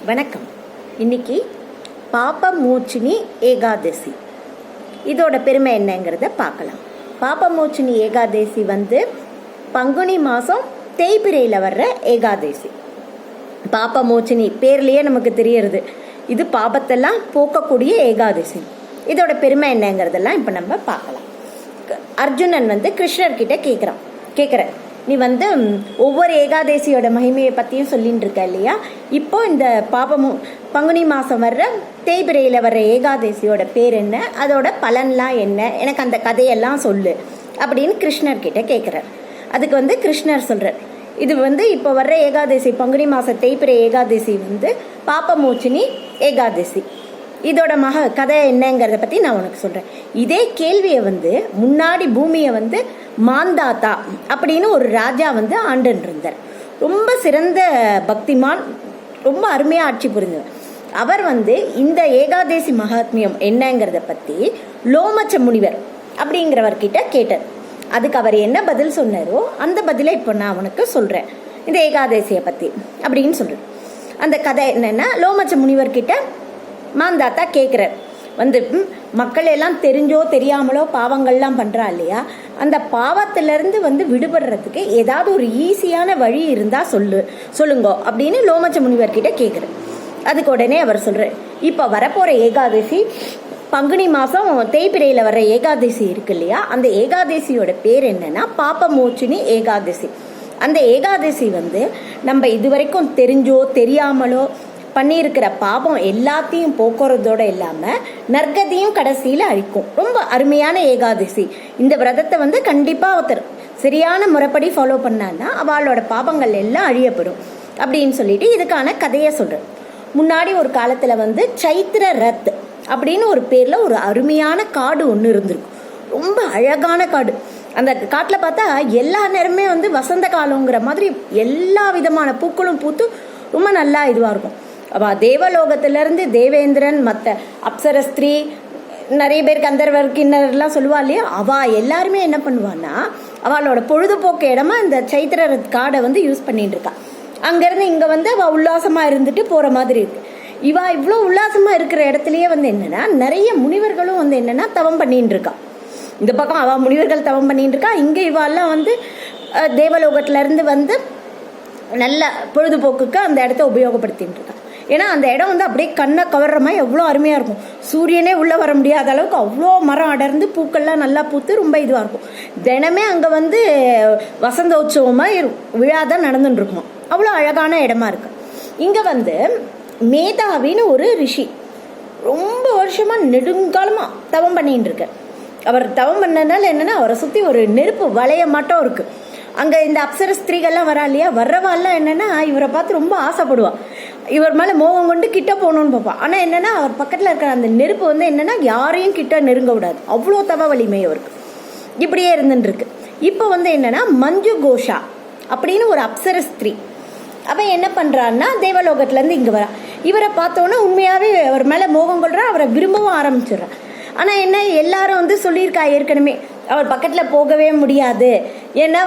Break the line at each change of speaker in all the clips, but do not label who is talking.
வணக்கம். இன்னைக்கு பாபமோச்சினி ஏகாதசி, இதோட பெருமை என்னங்கிறத பார்க்கலாம். பாபமோச்சினி ஏகாதசி பங்குனி மாதம் தேய்பிரையில் வர்ற ஏகாதசி. பாபமோச்சினி பேர்லேயே நமக்கு தெரியறது, இது பாபத்தெல்லாம் போக்கக்கூடிய ஏகாதசி. இதோட பெருமை என்னங்கிறதெல்லாம் இப்போ நம்ம பார்க்கலாம். அர்ஜுனன் கிருஷ்ணர்கிட்ட கேட்குற நீ ஒவ்வொரு ஏகாதசியோட மகிமையை பற்றியும் சொல்லிட்டு இருக்க இல்லையா? இப்போ இந்த பங்குனி மாதம் வர்ற தேய்பிரையில் வர்ற ஏகாதசியோட பேர் என்ன, அதோட பலன்லாம் என்ன, எனக்கு அந்த கதையெல்லாம் சொல்லு அப்படின்னு கிருஷ்ணர்கிட்ட கேட்குறார். அதுக்கு கிருஷ்ணர் சொல்கிறார், இது இப்போ வர்ற ஏகாதசி பங்குனி மாதம் தேய்பிரை ஏகாதசி பாபமோச்சினி ஏகாதசி. இதோட கதை என்னங்கிறத பற்றி நான் உனக்கு சொல்கிறேன். இதே கேள்வியை முன்னாடி பூமியை மாந்தாத்தா அப்படின்னு ஒரு ராஜா ஆண்டுன்னு இருந்தார். ரொம்ப சிறந்த பக்திமான், ரொம்ப அருமையாக ஆட்சி புரிந்தவர். அவர் இந்த ஏகாதசி மகாத்மியம் என்னங்கிறத பற்றி லோமச்ச முனிவர் அப்படிங்கிறவர்கிட்ட கேட்டார். அதுக்கு அவர் என்ன பதில் சொன்னாரோ அந்த பதிலை இப்போ நான் அவனுக்கு சொல்கிறேன், இந்த ஏகாதசியை பற்றி அப்படின்னு சொல்கிறேன். அந்த கதை என்னென்னா, லோமச்ச முனிவர்கிட்ட மாந்தாத்தா கேட்குறார், மக்கள் எல்லாம் தெரிஞ்சோ தெரியாமலோ பாவங்கள்லாம் பண்ணுறா இல்லையா, அந்த பாவத்திலேருந்து விடுபடுறதுக்கு ஏதாவது ஒரு ஈஸியான வழி இருந்தால் சொல்லுங்கோ அப்படின்னு லோமச்ச முனிவர்கிட்ட கேட்குறார். அதுக்கு உடனே அவர் சொல்கிறார், இப்போ வரப்போகிற ஏகாதசி பங்குனி மாதம் தேய்பிரையில் வர்ற ஏகாதசி இருக்கு இல்லையா, அந்த ஏகாதசியோட பேர் என்னன்னா பாபமோச்சினி ஏகாதசி. அந்த ஏகாதசி நம்ம இதுவரைக்கும் தெரிஞ்சோ தெரியாமலோ பண்ணியிருக்கிற பாபம் எல்லாத்தையும் போக்குறதோட இல்லாமல் நற்கதியும் கடைசியில் அழிக்கும். ரொம்ப அருமையான ஏகாதசி. இந்த விரதத்தை கண்டிப்பாக ஒருத்தர் சரியான முறைப்படி ஃபாலோ பண்ணான்னா அவளோட பாபங்கள் எல்லாம் அழியப்படும் அப்படின்னு சொல்லிட்டு இதுக்கான கதையை சொல்கிறேன். முன்னாடி ஒரு காலத்தில் சைத்திர ரத் அப்படின்னு ஒரு பேரில் ஒரு அருமையான காடு ஒன்று இருந்திருக்கும். ரொம்ப அழகான காடு. அந்த காட்டில் பார்த்தா எல்லா நேரமே வசந்த காலங்கிற மாதிரி எல்லா விதமான பூக்களும் பூத்து ரொம்ப நல்லா இதுவாக இருக்கும். அவள் தேவலோகத்திலேருந்து தேவேந்திரன், மற்ற அப்சரஸ்திரீ, நிறைய பேர் கந்தர்வர் கிண்ணர்லாம் சொல்லுவா இல்லையா, அவள் எல்லாருமே என்ன பண்ணுவான்னா அவளோட பொழுதுபோக்கு இடமா இந்த சைத்திர காடை யூஸ் பண்ணிட்டு இருக்கா. அங்கேருந்து இங்கே அவள் உல்லாசமாக இருந்துட்டு போகிற மாதிரி இருக்கு. இவா இவ்வளோ உல்லாசமாக இருக்கிற இடத்துலையே என்னென்னா நிறைய முனிவர்களும் என்னென்னா தவம் பண்ணிட்டு இருக்கா. இந்த பக்கம் அவள் முனிவர்கள் தவம் பண்ணிட்டு இருக்கா, இங்கே இவாள்லாம் தேவலோகத்திலேருந்து நல்ல பொழுதுபோக்குக்கு அந்த இடத்த உபயோகப்படுத்திட்டு இருக்கா. ஏன்னா அந்த இடம் அப்படியே கண்ணை கவர்ற மாதிரி எவ்வளோ அருமையாக இருக்கும். சூரியனே உள்ளே வர முடியாத அளவுக்கு அவ்வளோ மரம் அடர்ந்து பூக்கள்லாம் நல்லா பூத்து ரொம்ப இதுவாக இருக்கும். தினமே அங்கே வசந்த உற்சவமாக விழாதான் நடந்துட்டு இருக்குமா. அவ்வளோ அழகான இடமா இருக்கு. இங்கே மேதாவின்னு ஒரு ரிஷி ரொம்ப வருஷமாக நெடுங்காலமாக தவம் பண்ணிட்டு இருக்க. அவர் தவம் பண்ணனால என்னென்னா அவரை சுற்றி ஒரு நெருப்பு வளைய மட்டும் இருக்குது. அங்கே இந்த அப்சர ஸ்திரீகள்லாம் வரா இல்லையா, வர்றவாள்லாம் என்னென்னா இவரை பார்த்து ரொம்ப ஆசைப்படுவாள். இவர் மேலே மோகம் கொண்டு கிட்ட போகணுன்னு பார்ப்பான். ஆனால் என்னென்னா அவர் பக்கத்தில் இருக்கிற அந்த நெருப்பு என்னென்னா யாரையும் கிட்ட நெருங்க விடாது. அவ்வளோ தவ வலிமை அவருக்கு. இப்படியே இருந்துருக்கு. இப்போ என்னென்னா மஞ்சு கோஷா அப்படின்னு ஒரு அப்சர ஸ்திரீ, அவன் என்ன பண்ணுறான்னா தேவலோகத்துலேருந்து இங்கே வரா. இவரை பார்த்தோன்னா உண்மையாகவே அவர் மேலே மோகம் கொள்றா, அவரை விரும்பவும் ஆரம்பிச்சிடுறான். ஆனால் என்ன, எல்லாரும் சொல்லியிருக்கா ஏற்கனவே அவர் பக்கத்தில் போகவே முடியாது, ஏன்னா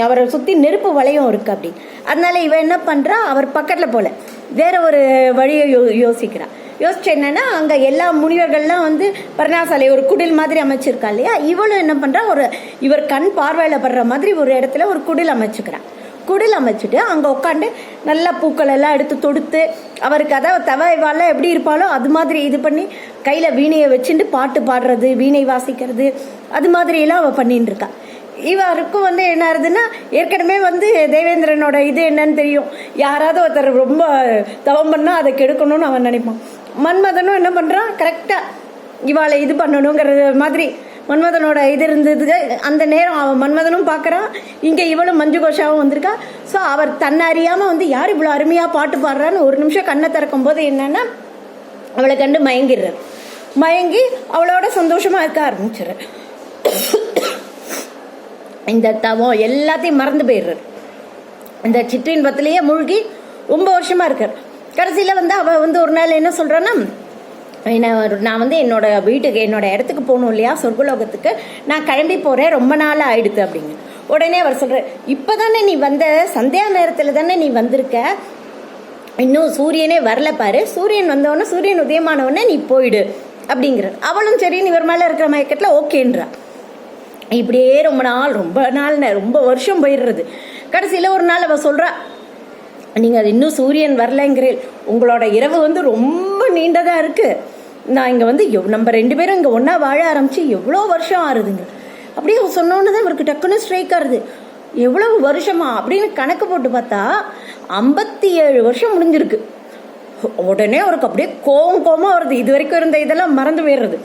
அவரை சுற்றி நெருப்பு வளையம் இருக்கு அப்படி. அதனால இவன் என்ன பண்ணுறா, அவர் பக்கத்தில் போல வேற ஒரு வழியை யோசிக்கிறான். யோசிச்சு என்னன்னா, அங்கே எல்லா முனிவர்கள்லாம் பர்ணாசாலை ஒரு குடில் மாதிரி அமைச்சிருக்கா இல்லையா, இவளும் என்ன பண்ணுறா, இவர் கண் பார்வையில் படுற மாதிரி ஒரு இடத்துல ஒரு குடில் அமைச்சுக்கிறான். குடில் அமைச்சிட்டு அங்கே உட்காந்து நல்லா பூக்கள் எல்லாம் எடுத்து தொடுத்து அவருக்கு, அதாவது தவைவாலாம் எப்படி இருப்பாளோ அது மாதிரி இது பண்ணி கையில் வீணையை வச்சுட்டு பாட்டு பாடுறது, வீணை வாசிக்கிறது, அது மாதிரியெல்லாம் அவள் பண்ணிட்டு இருக்கா. இவருக்கும் என்ன ஆகுதுன்னா, ஏற்கனவே தேவேந்திரனோட இது என்னன்னு தெரியும். யாராவது ஒருத்தர் ரொம்ப தவம் பண்ணால் அதை கெடுக்கணும்னு அவன் நினைப்பான். மன்மதனும் என்ன பண்ணுறான், கரெக்டாக இவாளை இது பண்ணணுங்கிற மாதிரி மன்மதனோட இது இருந்தது. அந்த நேரம் அவன் மன்மதனும் பார்க்குறான், இங்கே இவளும் மஞ்சு கோஷாவும் வந்திருக்கா. ஸோ அவர் தன்னை அறியாமல் யார் இவ்வளோ அருமையாக பாட்டு பாடுறான்னு ஒரு நிமிஷம் கண்ணை திறக்கும் போது என்னன்னா அவளை கண்டு மயங்கிடுறார். மயங்கி அவளோட சந்தோஷமாக இருக்க ஆரம்பிச்சிடுறார். இந்த தவம் எல்லாத்தையும் மறந்து போயிடுறார். இந்த சிற்றின்பத்திலேயே மூழ்கி ரொம்ப வருஷமாக இருக்கார். கடைசியில் அவள் ஒரு நாள் என்ன சொல்கிறான்னா, நான் என்னோட வீட்டுக்கு என்னோட இடத்துக்கு போகணும் இல்லையா, சொர்க்கலோகத்துக்கு நான் கிளம்பி போகிறேன், ரொம்ப நாள் ஆயிடுது அப்படிங்க. உடனே அவர் சொல்கிறார், இப்போ தானே நீ சந்தியா நேரத்தில் தானே நீ வந்திருக்க, இன்னும் சூரியனே வரல பாரு, சூரியன் வந்தவொடனே சூரியன் உதயமானவொடனே நீ போயிடு அப்படிங்கிற. அவளும் சரின்னு இவர் மேலே இருக்கிற மயக்கத்தில் ஓகேன்றா. இப்படியே ரொம்ப நாள் ரொம்ப வருஷம் போயிடுறது. கடைசியில் ஒரு நாள் அவள் சொல்கிறா, நீங்கள் இன்னும் சூரியன் வரலைங்கிறேன், உங்களோட இரவு வந்து ரொம்ப நீண்டதாக இருக்குது. நான் இங்கே வந்து நம்ம 2 பேரும் இங்கே ஒன்றா வாழ ஆரம்பித்து எவ்வளோ வருஷம் ஆறுதுங்க. அப்படியே சொன்னோன்னு தான் இவருக்கு டக்குன்னு ஸ்ட்ரைக் ஆகுது. எவ்வளவு வருஷமா அப்படின்னு கணக்கு போட்டு பார்த்தா 57 வருஷம் முடிஞ்சிருக்கு. உடனே அவருக்கு அப்படியே கோவமாக வருது. இது வரைக்கும் இருந்த இதெல்லாம் மறந்து போயிடுறது.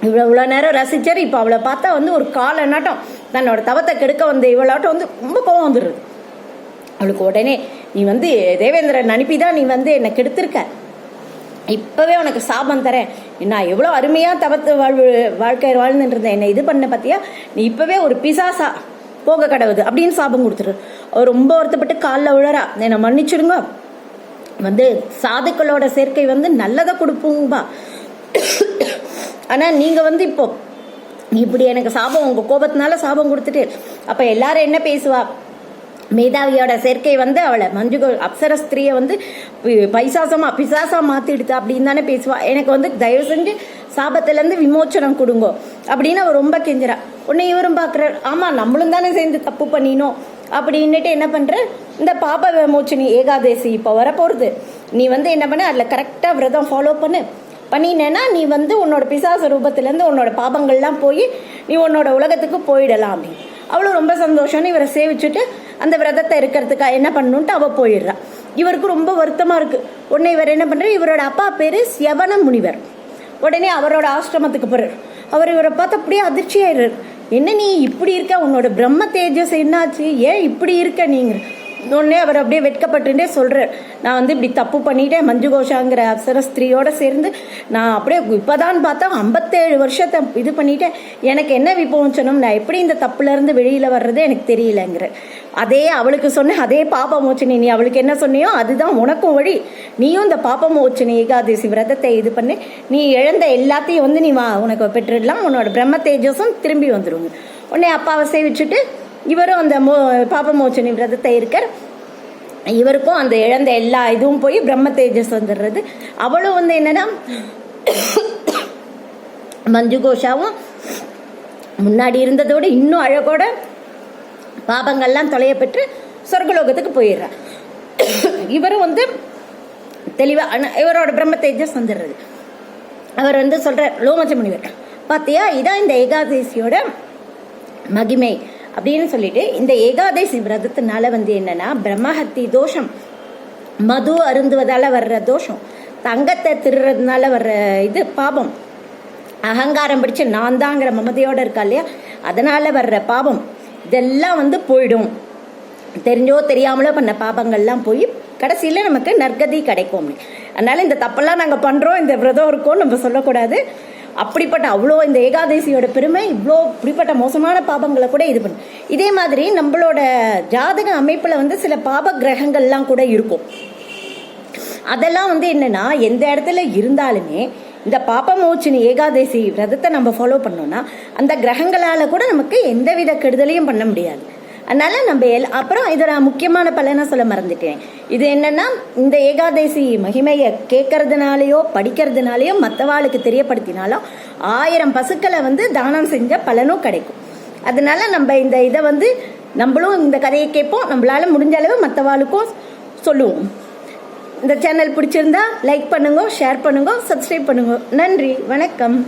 இவ்வளோ நேரம் ரசிச்சார், இப்போ அவளை பார்த்தா வந்து ஒரு கால நாட்டம் தன்னோட தவத்தை கெடுக்க வந்த இவளாட்டம் வந்து ரொம்ப கோவம் வந்துடுது அவளுக்கு. உடனே நீ வந்து தேவேந்திரன் அனுப்பிதான் நீ வந்து என்னை கெடுத்திருக்க, இப்பவே உனக்கு சாபம் தரேன், நான் எவ்வளோ அருமையாக தவத்து வாழ்க்கை வாழ்ந்துட்டு இருந்தேன், என்னை இது பண்ண பார்த்தியா, நீ இப்பவே ஒரு பிசாசா போக கடவுது அப்படின்னு சாபம் கொடுத்துரு. அவர் ரொம்ப வருத்தப்பட்டு காலில் விழறா, என்னை மன்னிச்சிடுங்க, வந்து சாதுக்களோட சேர்க்கை வந்து நல்லதை கொடுப்போம்பா, ஆனால் நீங்கள் வந்து இப்போ இப்படி எனக்கு சாபம் உங்கள் கோபத்தினால சாபம் கொடுத்துட்டு அப்போ எல்லாரும் என்ன பேசுவா, மேதாவியோட சேர்க்கை வந்து அவளை அப்சர ஸ்திரியை வந்து பிசாசா மாற்றிடுது அப்படின்னு தானே பேசுவா. எனக்கு வந்து தயவு செஞ்சு சாபத்திலேருந்து விமோச்சனம் கொடுங்கோ அப்படின்னு அவள் ரொம்ப கெஞ்சுறா. உன்னை இவரும் பார்க்குறார், ஆமாம் நம்மளும் தானே சேர்ந்து தப்பு பண்ணினோம் அப்படின்னுட்டு என்ன பண்ணுற, இந்த பாப விமோச்சனி ஏகாதேசி இப்போ வரப்போகிறது, நீ வந்து என்ன பண்ண அதில் கரெக்டாக விரதம் ஃபாலோ பண்ணினேன்னா நீ வந்து உன்னோட பிசாச ரூபத்திலேருந்து உன்னோட பாபங்கள்லாம் போய் நீ உன்னோட உலகத்துக்கு போயிடலாம் அப்படின்னு. அவளும் ரொம்ப சந்தோஷம்னு இவரை சேவிச்சுட்டு அந்த விரதத்தை இருக்கிறதுக்காக என்ன பண்ணணுன்ட்டு அவள் போயிடுறா. இவருக்கு ரொம்ப வருத்தமாக இருக்குது. உடனே இவர் என்ன பண்ணுறாரு, இவரோட அப்பா பேர் சியவன முனிவர். உடனே அவரோட ஆசிரமத்துக்கு போகிறார். அவர் இவரை பார்த்து அப்படியே அதிர்ச்சி ஆயிடுறார். என்ன நீ இப்படி இருக்க, உன்னோட பிரம்ம தேஜஸ் என்னாச்சு, ஏன் இப்படி இருக்க நீங்கள்? உடனே அவர் அப்படியே வெட்கப்பட்டுட்டே சொல்கிறார், நான் வந்து இப்படி தப்பு பண்ணிட்டேன், மஞ்சு கோஷாங்கிற அப்சர ஸ்திரீயோடு சேர்ந்து நான் அப்படியே இப்போதான் பார்த்தா 57 வருஷத்தை இது பண்ணிட்டேன், எனக்கு என்ன விமோச்சனம், நான் எப்படி இந்த தப்புலேருந்து வெளியில் வர்றது எனக்கு தெரியலங்கிற. அதே அவளுக்கு சொன்ன அதே பாபமோச்சனி நீ அவளுக்கு என்ன சொன்னியோ அதுதான் உனக்கும் வழி, நீயும் இந்த பாபமோச்சனி ஏகாதசி விரதத்தை இது பண்ணி நீ இழந்த எல்லாத்தையும் வந்து நீ உனக்கு பெற்றுடலாம், உன்னோட பிரம்ம தேஜஸும் திரும்பி வந்துடுங்க. உடனே அப்பாவை சேவிச்சுட்டு இவரும் அந்த பாபமோச்சனி விரதத்தை இருக்கார். இவருக்கும் அந்த இழந்த எல்லா இதுவும் போய் பிரம்ம தேஜஸ் வந்துடுறது. அவளும் வந்து என்னன்னா மஞ்சு கோஷாவும் முன்னாடி இருந்ததோடு இன்னும் அழகோட பாபங்கள்லாம் தொலைய பெற்று சொர்க்கலோகத்துக்கு போயிடுறா. இவரும் வந்து தெளிவாக இவரோட பிரம்ம தேஜஸ் வந்துடுறது. அவர் வந்து சொல்கிறார், லோமச்ச முனிவர் பார்த்தியா, இதான் இந்த ஏகாதசியோட மகிமை அப்படின்னு சொல்லிட்டு, இந்த ஏகாதசி விரதத்தினால வந்து என்னன்னா பிரம்மஹத்தி தோஷம், மது அருந்துவதால வர்ற தோஷம், தங்கத்தை திருறதுனால வர்ற இது பாபம், அகங்காரம் பிடிச்சு நான் தாங்கிற மமதையோட இருக்கா இல்லையா, அதனால வர்ற பாபம் இதெல்லாம் வந்து போயிடும். தெரிஞ்சோ தெரியாமலோ பண்ண பாபங்கள்லாம் போய் கடைசியில் நமக்கு நற்கதி கிடைக்கும். அதனால இந்த தப்பெல்லாம் நாங்கள் பண்ணுறோம், இந்த விரதம் இருக்கோம் நம்ம சொல்லக்கூடாது. அப்படிப்பட்ட அவ்வளோ இந்த ஏகாதசியோட பெருமை, இவ்வளோ இப்படிப்பட்ட மோசமான பாபங்களை கூட இது பண்ணும். இதே மாதிரி நம்மளோட ஜாதக அமைப்பில் வந்து சில பாப கிரகங்கள்லாம் கூட இருக்கும். அதெல்லாம் வந்து என்னன்னா எந்த இடத்துல இருந்தாலுமே இந்த பாபமோச்சனி ஏகாதசி விரதத்தை நம்ம ஃபாலோ பண்ணோம்னா அந்த கிரகங்களால் கூட நமக்கு எந்தவித கெடுதலையும் பண்ண முடியாது. அதனால நம்ம அப்புறம் இதோட முக்கியமான பலனை சொல்ல மறந்துட்டேன். இது என்னன்னா, இந்த ஏகாதசி மகிமையை கேட்கறதுனாலையோ படிக்கிறதுனாலையோ மற்றவாளுக்கு தெரியப்படுத்தினாலும் 1000 பசுக்களை வந்து தானம் செஞ்ச பலனும் கிடைக்கும். அதனால நம்ம இந்த இதை வந்து நம்மளும் இந்த கதையை கேட்போம், நம்மளால முடிஞ்ச அளவு மற்றவாளுக்கும் சொல்லுவோம். இந்த சேனல் பிடிச்சிருந்தா லைக் பண்ணுங்க, ஷேர் பண்ணுங்க, சப்ஸ்கிரைப் பண்ணுங்க. நன்றி, வணக்கம்.